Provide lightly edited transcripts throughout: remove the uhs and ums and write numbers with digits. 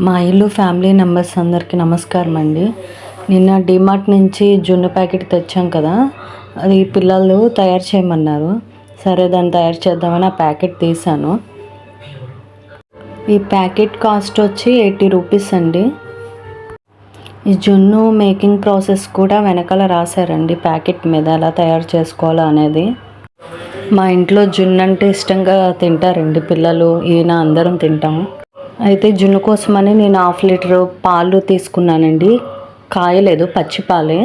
మా ఇల్లు family members అందరికీ నమస్కారం అండి. నిన్న డిమార్ట్ నుంచి జున్ను ప్యాకెట్ తెచ్చాం కదా, అది పిల్లలు తయారు చేయమన్నారు. సరే దాన్ని తయారు చేద్దామని ఆ ప్యాకెట్ తీసాను. ఈ ప్యాకెట్ కాస్ట్ వచ్చి 80 రూపీస్ అండి. ఈ జున్ను మేకింగ్ ప్రాసెస్ కూడా వెనకాల రాశారండి ప్యాకెట్ మీద, ఎలా తయారు చేసుకోవాలో అనేది. మా ఇంట్లో జున్ను అంటే ఇష్టంగా తింటారండి పిల్లలు, ఈయన అందరం తింటాము. అయితే జున్ను కోసమని నేను 1/2 లీటర్ పాలు తీసుకున్నానండి. కాయలేదు, పచ్చి పాలే.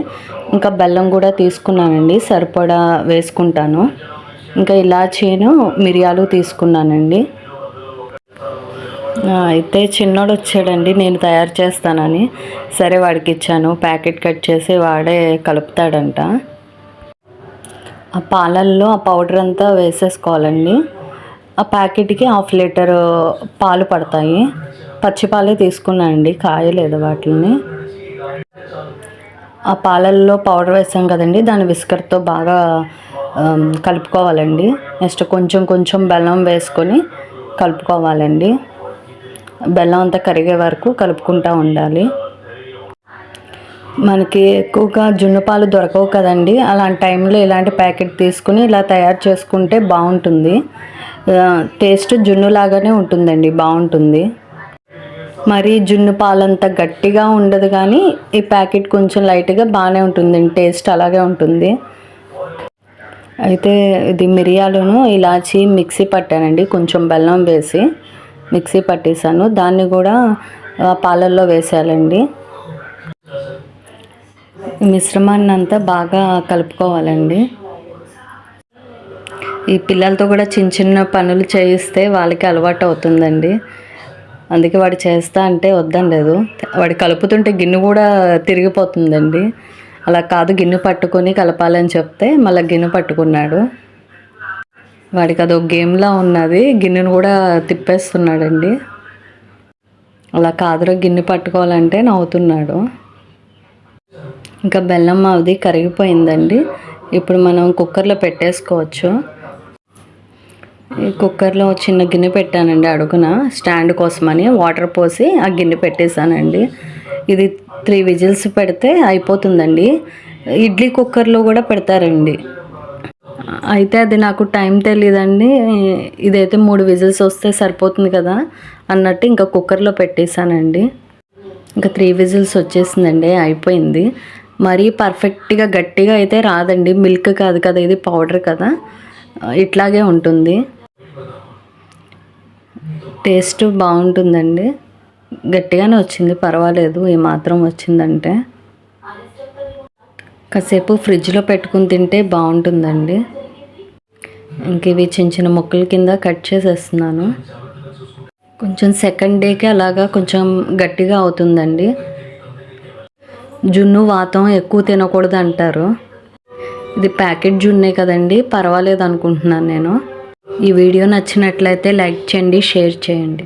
ఇంకా బెల్లం కూడా తీసుకున్నానండి, సరిపడా వేసుకుంటాను. ఇంకా ఇలాచీను మిరియాలు తీసుకున్నానండి. అయితే చిన్నోడు వచ్చాడండి, నేను తయారు చేస్తానని. సరే వాడికి ఇచ్చాను. ప్యాకెట్ కట్ చేసి వాడే కలుపుతాడంట. ఆ పాలల్లో ఆ పౌడర్ అంతా వేసేసుకోవాలండి. ఆ ప్యాకెట్కి 1/2 లీటర్ పాలు పడతాయి. పచ్చి పాలే తీసుకున్నానండి, కాయలేదు వాటిని. ఆ పాలల్లో పౌడర్ వేసాం కదండి, దాన్ని విస్కర్తో బాగా కలుపుకోవాలండి. నెక్స్ట్ కొంచెం కొంచెం బెల్లం వేసుకొని కలుపుకోవాలండి. బెల్లం అంతా కరిగే వరకు కలుపుకుంటూ ఉండాలి. మనకి ఎక్కువగా జున్ను పాలు దొరకవు కదండి, అలాంటి టైంలో ఇలాంటి ప్యాకెట్ తీసుకుని ఇలా తయారు చేసుకుంటే బాగుంటుంది. టేస్ట్ జున్ను లాగానే ఉంటుందండి, బాగుంటుంది. మరి జున్ను పాలంత గట్టిగా ఉండదు, కానీ ఈ ప్యాకెట్ కొంచెం లైట్గా బాగానే ఉంటుందండి, టేస్ట్ అలాగే ఉంటుంది. అయితే ఇది మిరియాలను ఇలాచి మిక్సీ పట్టానండి, కొంచెం బెల్లం వేసి మిక్సీ పట్టేసాను. దాన్ని కూడా పాలల్లో వేసేయాలండి. ఈ మిశ్రమాన్ని అంతా బాగా కలుపుకోవాలండి. ఈ పిల్లలతో కూడా చిన్న చిన్న పనులు చేయిస్తే వాళ్ళకి అలవాటు అవుతుందండి. అందుకే వాడు చేస్తా అంటే వద్దనలేదు. వాడు కలుపుతుంటే గిన్నె కూడా తిరిగిపోతుందండి. అలా కాదు, గిన్నె పట్టుకొని కలపాలని చెప్తే మళ్ళీ గిన్నె పట్టుకున్నాడు. వాడికి అదొక గేమ్లా ఉన్నది, గిన్నెను కూడా తిప్పేస్తున్నాడండి. అలా కాదురా, గిన్నె పట్టుకోవాలంటే నవ్వుతున్నాడు. ఇంకా బెల్లం అది కరిగిపోయిందండి. ఇప్పుడు మనం కుక్కర్లో పెట్టేసుకోవచ్చు. ఈ కుక్కర్లో చిన్న గిన్నె పెట్టానండి అడుగున, స్టాండ్ కోసమని. వాటర్ పోసి ఆ గిన్నె పెట్టేశానండి. ఇది 3 విజిల్స్ పెడితే అయిపోతుందండి. ఇడ్లీ కుక్కర్లో కూడా పెడతారండి. అయితే అది నాకు టైం తెలియదండి. ఇదైతే 3 విజిల్స్ వస్తే సరిపోతుంది కదా అన్నట్టు ఇంకా కుక్కర్లో పెట్టేశానండి. ఇంకా 3 విజిల్స్ వచ్చేసిందండి, అయిపోయింది. మరీ పర్ఫెక్ట్గా గట్టిగా అయితే రాదండి, మిల్క్ కాదు కదా ఇది, పౌడర్ కదా, ఇట్లాగే ఉంటుంది. టేస్ట్ బాగుంటుందండి. గట్టిగానే వచ్చింది, పర్వాలేదు, ఏమాత్రం వచ్చిందంటే. కాసేపు ఫ్రిడ్జ్లో పెట్టుకుని తింటే బాగుంటుందండి. ఇంక ఇవి చిన్న చిన్న ముక్కల కింద కట్ చేసేస్తున్నాను. కొంచెం సెకండ్ డేకి అలాగా కొంచెం గట్టిగా అవుతుందండి. జున్ను వాతం ఎక్కువ తినకూడదు అంటారు. ఇది ప్యాకెట్ జున్నే కదండి, పర్వాలేదు అనుకుంటున్నాను నేను. ఈ వీడియో నచ్చినట్లయితే లైక్ చేయండి, షేర్ చేయండి.